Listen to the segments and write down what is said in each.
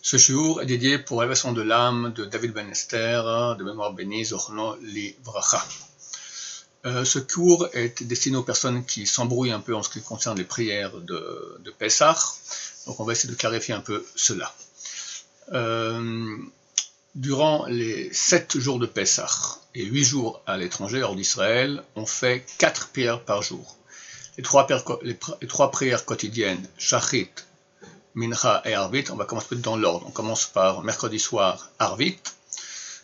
Ce shiur est dédié pour l'élévation de l'âme de David Ben Esther, de mémoire bénie, Zochno Livracha. Ce cours est destiné aux personnes qui s'embrouillent un peu en ce qui concerne les prières de Pessah. Donc on va essayer de clarifier un peu cela. Durant les 7 jours de Pessah et 8 jours à l'étranger, hors d'Israël, on fait 4 prières par jour. Les trois prières quotidiennes, Shachrit, Mincha et Arvit, on va commencer dans l'ordre. On commence par mercredi soir, Arvit,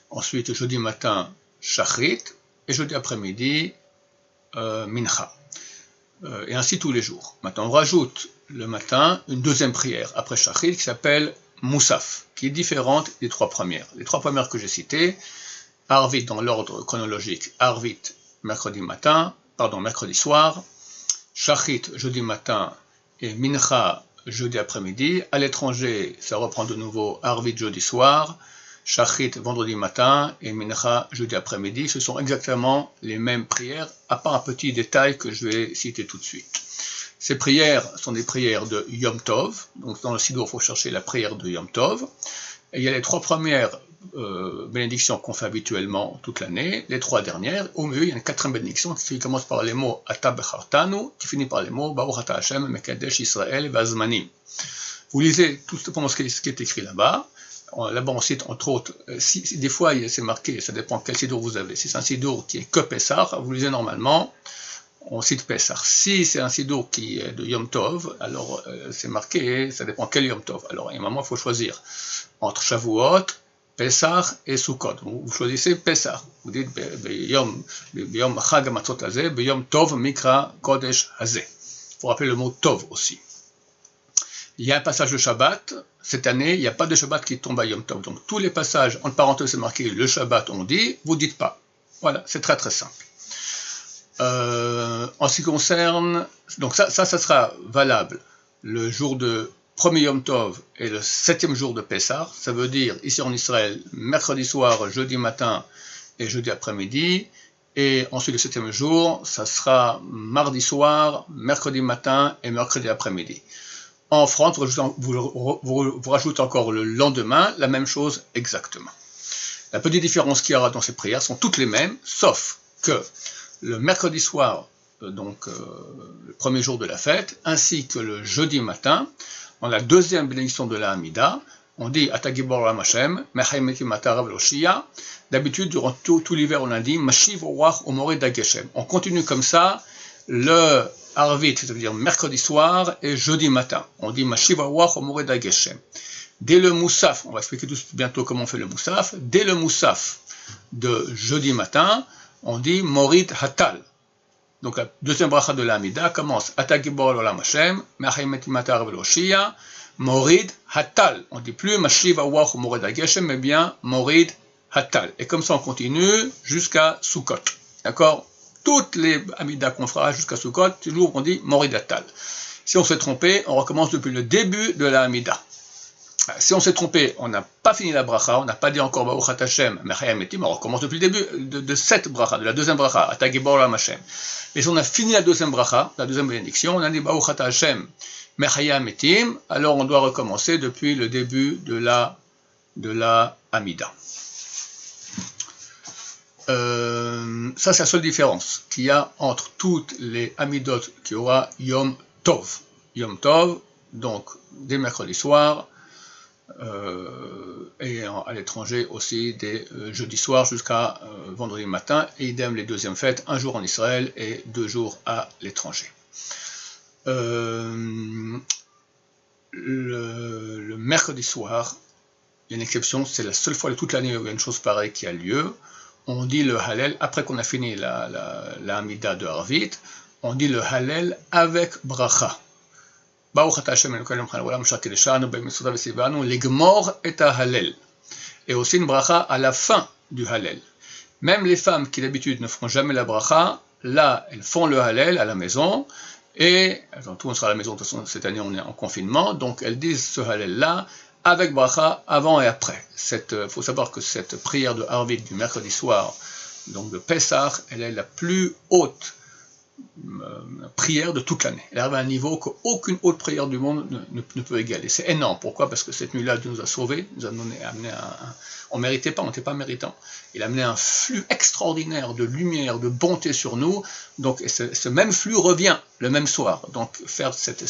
ensuite jeudi matin, Shachrit, et jeudi après-midi, Mincha. Et ainsi tous les jours. Maintenant, on rajoute le matin une deuxième prière après Shachrit qui s'appelle Moussaf, qui est différente des 3 premières. Les 3 premières que j'ai citées, Arvit dans l'ordre chronologique, Arvit mercredi soir, Shachrit jeudi matin et Mincha jeudi après-midi. À l'étranger, ça reprend de nouveau Arvit jeudi soir, Shachrit vendredi matin et Mincha jeudi après-midi. Ce sont exactement les mêmes prières, à part un petit détail que je vais citer tout de suite. Ces prières sont des prières de Yom Tov. Donc dans le Sidour, il faut chercher la prière de Yom Tov. Et il y a les 3 premières bénédictions qu'on fait habituellement toute l'année. Les 3 dernières. Au milieu, il y a une 4e bénédiction qui commence par les mots Ata Bechartanu, qui finit par les mots Baruch Ata Hashem Mekadesh Israël Vazmanim. Vous lisez tout simplement ce qui est écrit là-bas. Là-bas, on cite entre autres, des fois c'est marqué, ça dépend quel Sidour vous avez. Si c'est un Sidour qui est que Pessah, vous lisez normalement, on cite Pessah. Si c'est un Sidour qui est de Yom Tov, alors c'est marqué, ça dépend quel Yom Tov. Alors, il y a un moment, il faut choisir entre Shavuot, Pessah et Sukkot. Vous choisissez Pessah. Vous dites Beyom Chag HaMatzot Hazeh, Beyom Tov Mikra Kodesh Hazeh. Il faut rappeler le mot Tov aussi. Il y a un passage de Shabbat. Cette année, il n'y a pas de Shabbat qui tombe à Yom Tov. Donc, tous les passages, entre parenthèses, c'est marqué le Shabbat, on dit, vous ne dites pas. Voilà, c'est très très simple. En ce qui concerne, donc ça sera valable le jour de premier Yom Tov et le 7e jour de Pessah. Ça veut dire, ici en Israël, mercredi soir, jeudi matin et jeudi après-midi. Et ensuite, le 7e jour, ça sera mardi soir, mercredi matin et mercredi après-midi. En France, vous rajoutez encore le lendemain, la même chose exactement. La petite différence qu'il y aura dans ces prières sont toutes les mêmes, sauf que le mercredi soir, donc le premier jour de la fête, ainsi que le jeudi matin, dans la 2e bénédiction de la Hamida, on dit Ata Gibor Olam Hashem, Mechaymetim Ata Rav Loshia. D'habitude, durant tout l'hiver, on a dit Mashiv Orach Omored Hageshem. On continue comme ça le Arvit, c'est-à-dire mercredi soir et jeudi matin. On dit Mashiv Orach Omored Hageshem. Dès le Moussaf, on va expliquer tout bientôt comment on fait le Moussaf. Dès le Moussaf de jeudi matin, on dit Morid Hatal. Donc la 2e bracha de la Hamida commence Ata Gibor Olam Hashem, Mechaymetim Ata Rav Loshia, Morid Hatal. On ne dit plus Mashiv Awach ou Morid Hageshem, mais bien Morid Hatal. Et comme ça on continue jusqu'à Sukkot. D'accord? Toutes les Hamidah qu'on fera jusqu'à Sukkot, toujours on dit Morid Hatal. Si on s'est trompé, on recommence depuis le début de la Hamida. Si on s'est trompé, on n'a pas fini la bracha, on n'a pas dit encore Baruch Ata Hashem, Mechaymetim, on recommence depuis le début de cette bracha, de la 2e bracha, Ata Gibor Olam Hashem. Et si on a fini la 2e bracha, la 2e bénédiction, on a dit Baruch Ata Hashem, Mechaymetim, alors on doit recommencer depuis le début de la Hamida. Ça, c'est la seule différence qu'il y a entre toutes les Hamidot qui aura Yom Tov. Yom Tov, donc dès mercredi soir, et à l'étranger aussi dès jeudi soir jusqu'à vendredi matin, et idem les 2e fêtes, un jour en Israël et 2 jours à l'étranger. Le mercredi soir, il y a une exception, c'est la seule fois de toute l'année où il y a une chose pareille qui a lieu. On dit le Hallel, après qu'on a fini la Hamida de Arvit, on dit le Hallel avec bracha. Baruch Ata Hashem Elokeinu melech haolam asher kideshanu b'mitzvotav v'tzivanu legmor et ha-Hallel. Et aussi une bracha à la fin du Hallel. Même les femmes qui d'habitude ne feront jamais la bracha, là, elles font le Hallel à la maison, et tout on sera à la maison, de toute façon cette année on est en confinement, donc elles disent ce Hallel-là avec bracha avant et après. Il faut savoir que cette prière de Arvit du mercredi soir, donc de Pessah, elle est la plus haute prière de toute l'année. Elle arrive à un niveau qu'aucune autre prière du monde ne peut égaler. C'est énorme. Pourquoi? Parce que cette nuit-là, Dieu nous a sauvés, nous a amené on ne méritait pas, on n'était pas méritant. Il a amené un flux extraordinaire de lumière, de bonté sur nous. Donc ce même flux revient le même soir. Donc faire cette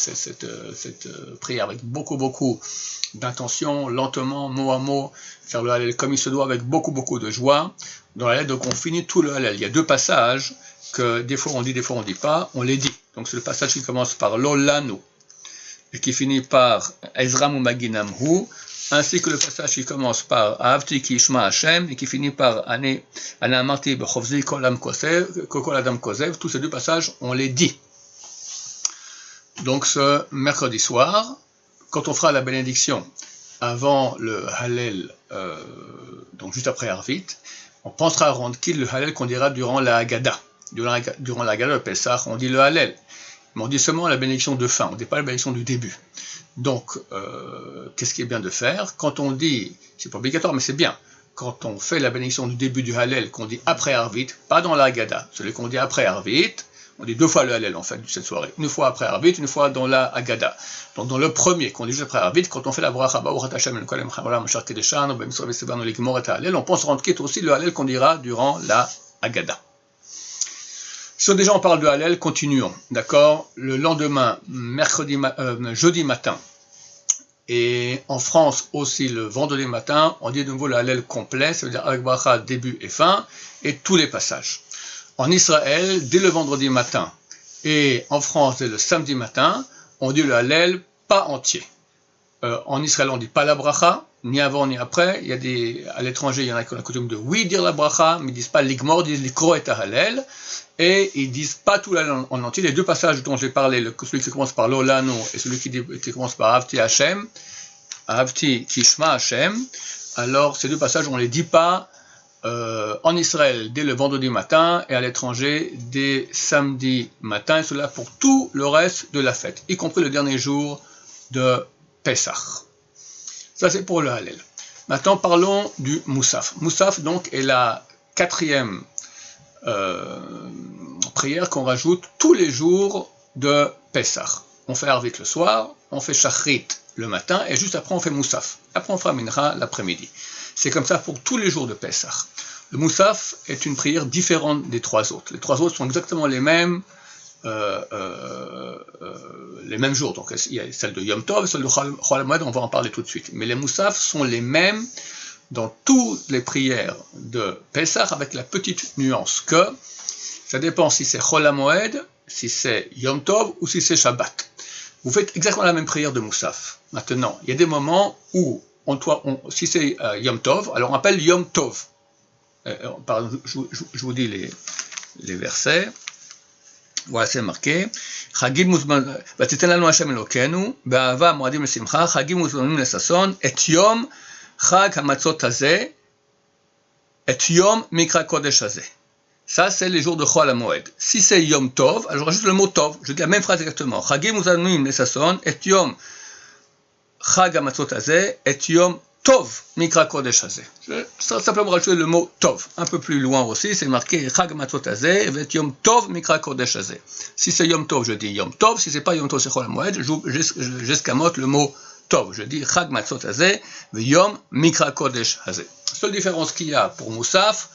prière avec beaucoup d'intention, lentement, mot à mot, faire le Hallel comme il se doit, avec beaucoup de joie. Dans le Hallel, donc on finit tout le Hallel. Il y a deux passages que des fois on dit, des fois on ne dit pas, on les dit. Donc c'est le passage qui commence par Lolanu et qui finit par Ezra Mumaginam Hu, ainsi que le passage qui commence par Ahavti ki Ishma Hashem et qui finit par Ana Amarti B'Chovzi Kol Adam Kozev. Tous ces deux passages, on les dit. Donc ce mercredi soir, quand on fera la bénédiction avant le Hallel, donc juste après Arvit, on pensera à rendre qui le Hallel qu'on dira durant la Haggadah. Durant la Haggadah de Pessah, on dit le Hallel. Mais on dit seulement la bénédiction de fin, on ne dit pas la bénédiction du début. Donc, qu'est-ce qui est bien de faire? Quand on dit, c'est pas obligatoire, mais c'est bien, quand on fait la bénédiction du début du Hallel, qu'on dit après Arvit, pas dans la Haggadah, celui qu'on dit après Arvit, on dit deux fois le Hallel en fait, cette soirée. Une fois après Arvit, une fois dans la Haggadah. Donc dans le premier, qu'on dit juste après Arvit, quand on fait la bracha, on pense rendre quitte aussi le Hallel qu'on dira durant la Haggadah. Si déjà on parle de Hallel, continuons, d'accord? Le lendemain, jeudi matin, et en France aussi le vendredi matin, on dit de nouveau le Hallel complet, ça veut dire avec bracha début et fin, et tous les passages. En Israël, dès le vendredi matin, et en France, dès le samedi matin, on dit le Hallel pas entier. En Israël, on dit pas la bracha, ni avant ni après. À l'étranger, il y en a qui ont la coutume de dire la bracha, mais ils disent pas l'igmor, ils disent l'ikro et Hallel. Et ils disent pas tout l'Hallel en entier. Les deux passages dont j'ai parlé, celui qui commence par Lolanu et celui qui commence par Ahavti Hashem, Ahavti Kishma Hashem, alors ces deux passages, on les dit pas en Israël dès le vendredi matin et à l'étranger dès samedi matin, et cela pour tout le reste de la fête, y compris le dernier jour de Pessah. Ça c'est pour le Hallel. Maintenant parlons du Moussaf. Moussaf donc est la quatrième prière qu'on rajoute tous les jours de Pessah. On fait Arvit le soir, on fait Shachrit le matin et juste après on fait Moussaf. Après on fera Mincha l'après-midi. C'est comme ça pour tous les jours de Pessah. Le Moussaf est une prière différente des trois autres. Les trois autres sont exactement les mêmes jours. Donc il y a celle de Yom Tov, celle de Chol HaMoed, on va en parler tout de suite. Mais les Moussaf sont les mêmes dans toutes les prières de Pessah, avec la petite nuance que ça dépend si c'est Chol HaMoed, si c'est Yom Tov ou si c'est Shabbat. Vous faites exactement la même prière de Moussaf. Maintenant, il y a des moments où si c'est Yom Tov, alors on appelle Yom Tov. Pardon, je vous dis les versets. Voilà, c'est marqué. Chagim muzman, ותיתן לנו השם אלוקינו, באהבה מועדים לשמחה, חגים מוזמנים לששון, את יום חג המצות הזה, את יום מקרא קודש הזה. Ça, c'est les jours de Chol HaMoed. Si c'est Yom Tov, alors je rajoute le mot Tov, je dis la même phrase exactement. Chagim muzmanim lesasson, et Yom Chag HaMatzot hazeh, et Yom Tov Mikra Kodesh hazeh. Je vais simplement rajouter le mot Tov. Un peu plus loin aussi, c'est marqué Chag HaMatzot hazeh, et Yom Tov Mikra Kodesh hazeh. Si c'est Yom Tov, je dis Yom Tov. Si c'est pas Yom Tov, c'est Chol HaMoed, j'escamote le mot Tov. Je dis Chag HaMatzot hazeh, et Yom Mikra Kodesh hazeh. Seule différence qu'il y a pour Moussaf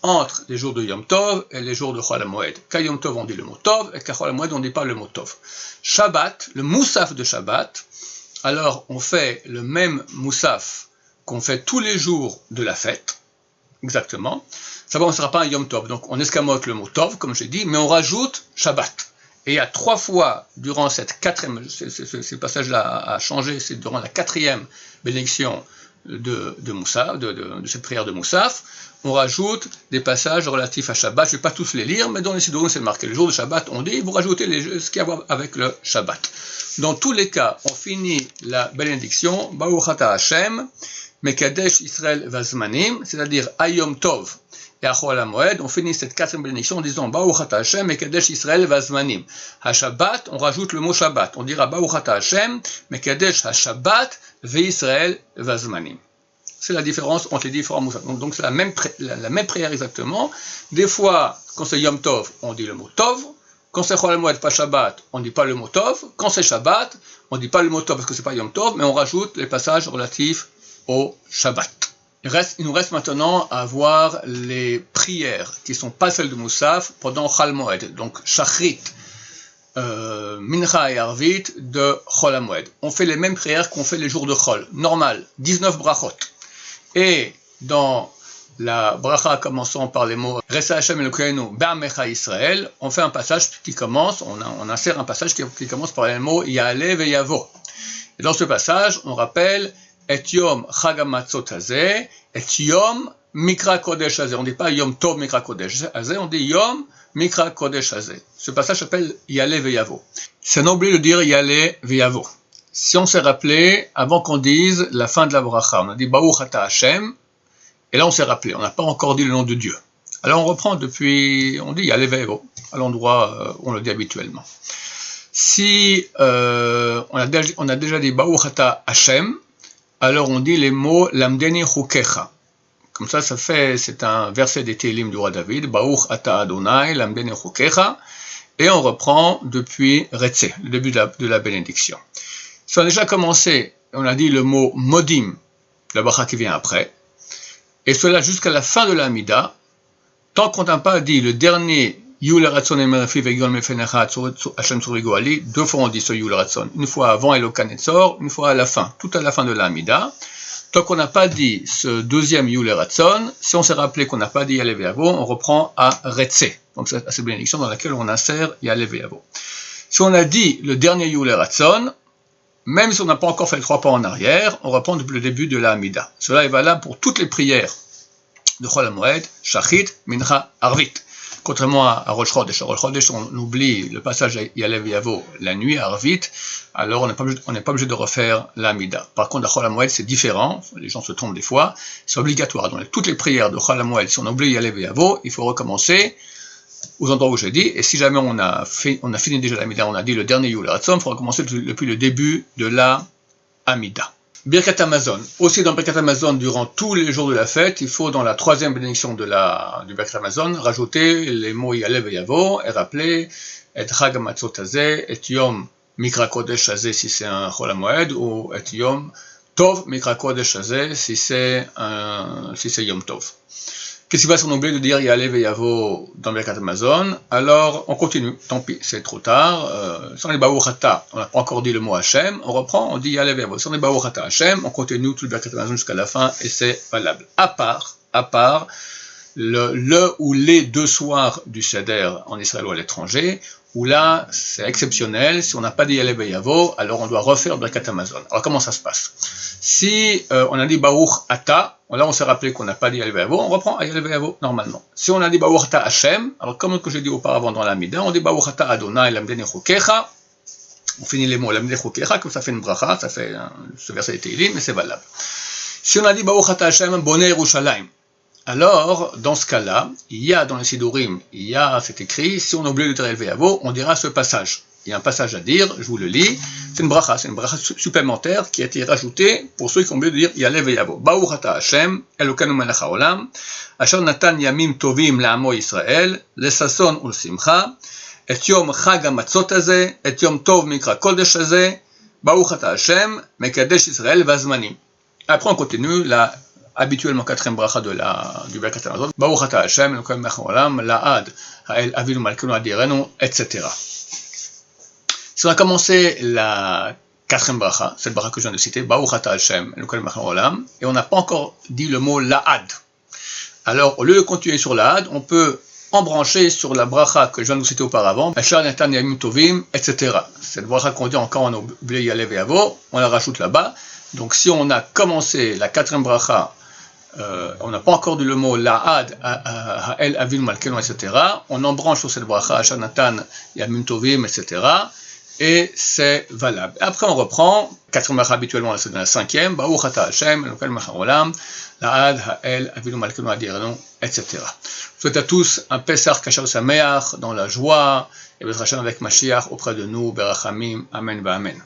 entre les jours de Yom Tov et les jours de Chol HaMoed. Qu'à Yom Tov on dit le mot Tov, et qu'à Chol HaMoed on ne dit pas le mot Tov. Shabbat, le Moussaf de Shabbat, alors on fait le même Moussaf qu'on fait tous les jours de la fête, exactement. Ça ne sera pas un Yom Tov, donc on escamote le mot Tov, comme j'ai dit, mais on rajoute Shabbat. Et il y a 3 fois durant cette quatrième, ce passage-là a changé, c'est durant la 4e bénédiction de Moussaf, de cette prière de Moussaf, on rajoute des passages relatifs à Shabbat. Je ne vais pas tous les lire, mais dans les Sidourim, c'est marqué. Le jour de Shabbat, on dit, vous rajoutez ce qu'il y a à voir avec le Shabbat. Dans tous les cas, on finit la bénédiction, Baruch Ata Hashem, Mekadesh Israël Vazmanim, c'est-à-dire Ayom Tov et à Chol HaMoed, on finit cette 4e bénédiction en disant Baruch Ata Hashem, Mekadesh Israël Vazmanim. À Shabbat, on rajoute le mot Shabbat. On dira Baruch Ata Hashem, Mekadesh HaShabbat, Ve-Israël Vazmanim. C'est la différence entre les différents moussaf. Donc c'est la même prière exactement. Des fois, quand c'est Yom Tov, on dit le mot Tov. Quand c'est Chol HaMoed, pas Shabbat, on ne dit pas le mot Tov. Quand c'est Shabbat, on ne dit pas le mot Tov parce que c'est pas Yom Tov, mais on rajoute les passages relatifs au Shabbat. Il nous reste maintenant à voir les prières qui ne sont pas celles de Moussaf pendant Chol HaMoed, donc Shachrit, Mincha et Arvit de Chol HaMoed. On fait les mêmes prières qu'on fait les jours de Chol, normal, 19 brachot. Et dans la bracha commençant par les mots Resa Hashem Elokeinu Be'amecha Israël, on fait un passage qui commence, on insère un passage qui commence par les mots Ya'ale ve'yavo. Et dans ce passage, on rappelle Et Yom Chag HaMatzot Hazeh, Et Yom Mikra Kodesh Hazeh. On ne dit pas Yom Tov Mikra Kodesh Hazeh, on dit Yom Mikra Kodesh Hazeh. Ce passage s'appelle Ya'ale ve'yavo. C'est un oublié de dire Ya'ale ve'yavo. Si on s'est rappelé, avant qu'on dise la fin de la bracha, on a dit Baruch Ata Hashem, et là on s'est rappelé, on n'a pas encore dit le nom de Dieu. Alors on reprend depuis, on dit Ya'ale ve'yavo, à l'endroit où on le dit habituellement. Si on a déjà dit Baruch Ata Hashem, alors on dit les mots Lamdeni Chukecha. Comme ça, c'est un verset des Télim du roi David, Baruch Ata Adonai, Lamdeni Chukecha, et on reprend depuis Retze, le début de la bénédiction. Si on a déjà commencé, on a dit le mot Modim, la bracha qui vient après, et cela jusqu'à la fin de la Amida, tant qu'on n'a pas dit le dernier Yul Ratson et Merafi Vegol Mefenecha Hashem Tzurigo Ali, deux fois on dit ce Yul Ratson, une fois avant Elokan Etzor, une fois à la fin, tout à la fin de la Amida. Tant qu'on n'a pas dit ce deuxième Yul Ratson, si on s'est rappelé qu'on n'a pas dit Ya'ale ve'yavo, on reprend à Retze, donc c'est cette bénédiction dans laquelle on insère Ya'ale ve'yavo. Si on a dit le dernier Yul Ratson, même si on n'a pas encore fait les 3 pas en arrière, on reprend depuis le début de la Amida. Cela est valable pour toutes les prières de Chol HaMoed, Shachrit, Mincha, Arvit. Contrairement à Rosh Chodesh. Rosh Chodesh, on oublie le passage Ya'ale ve'yavo la nuit, Arvit, alors on n'est pas obligé de refaire la Amida. Par contre, à Chol HaMoed, c'est différent, les gens se trompent des fois, c'est obligatoire. Dans toutes les prières de Chol HaMoed, si on oublie Ya'ale ve'yavo, il faut recommencer aux endroits où j'ai dit, et si jamais on a fini déjà l'Amida, on a dit le dernier Yul Ratson, il faut recommencer depuis le début de la Amida. Birkat Hamazon. Aussi dans Birkat Hamazon, durant tous les jours de la fête, il faut dans la 3e bénédiction du Birkat Hamazon, rajouter les mots Ya'ale ve'yavo, et rappeler Et Chag HaMatzot Hazeh, Et Yom Mikra Kodesh Hazeh si c'est un Chol HaMoed, ou Et Yom Tov Mikra Kodesh Hazeh si c'est Yom Tov. Qu'est-ce qui va si on oublie de dire Ya'ale ve'yavo dans Birkat Hamazon? Alors on continue, tant pis, c'est trop tard. Si on est Baruch Ata, on n'a pas encore dit le mot Hashem, on reprend, on dit Ya'ale ve'yavo. Si on est Baruch Ata Hashem, on continue tout le Birkat Hamazon jusqu'à la fin et c'est valable. À part le ou les 2 soirs du Seder en Israël ou à l'étranger, où là c'est exceptionnel, si on n'a pas dit Ya'ale ve'yavo, alors on doit refaire Birkat Hamazon. Alors comment ça se passe? Si on a dit Baruch Ata, là on s'est rappelé qu'on n'a pas dit Ya'ale ve'yavo, on reprend Ya'ale ve'yavo normalement. Si on a dit Baruch Ata Hashem, alors comme que j'ai dit auparavant dans la Mida, on dit Baruch Ata Adonai Lamdeni Chukecha, on finit les mots Lamdeni Chukecha, comme ça fait une bracha, ça fait ce verset était élim, mais c'est valable. Si on a dit Baruch Ata Hashem Bonei Yerushalayim, alors dans ce cas-là, il y a dans les Sidurim, c'est écrit, si on oublie de dire Ya'ale ve'yavo, on dira ce passage. Il y a un passage à dire, je vous le lis, c'est une bracha supplémentaire qui a été rajoutée pour ceux qui ont oublié de dire Ya'ale ve'yavo. Baruch Ata Hashem, Elokeinu melech haolam, asher natan yamim tovim la'amo Yisrael, lesason ulsimcha, et yom chag hamatzot hazeh, et yom tov mikra kodesh hazeh, Baruch Ata Hashem, mekadesh Yisrael vazmanim. Après on continue la habituellement 4e bracha du Birkat Hamazon, Baruch Ata Hashem, Elokeinu melech haolam, la'ad ha'el avinu malkeinu adirenu, etc. Si on a commencé la 4e bracha, cette bracha que je viens de citer, Baruch Ata Hashem, Elokeinu melech haolam, et on n'a pas encore dit le mot la'ad. Alors, au lieu de continuer sur la'ad, on peut embrancher sur la bracha que je viens de citer auparavant, Asher natan yamim tovim, etc. Cette bracha qu'on dit encore, on a oublié Ya'ale ve'yavo, on la rajoute là-bas. Donc, si on a commencé la 4e bracha, on n'a pas encore dit le mot la'ad, ha'el avinu malkeinu, etc. On embranche sur cette bracha, Asher natan yamim tovim, etc. Et c'est valable. Après, on reprend, 4e bracha habituellement, c'est dans la 5e, Baruch Ata Hashem, Elokeinu melech haolam, la'ad ha'el avinu malkeinu adirenu, etc. Je souhaite à tous un Pesach Kasher Sameach dans la joie, et B'ezras Hashem avec Mashiach auprès de nous, Berachamim, Amen, Amen.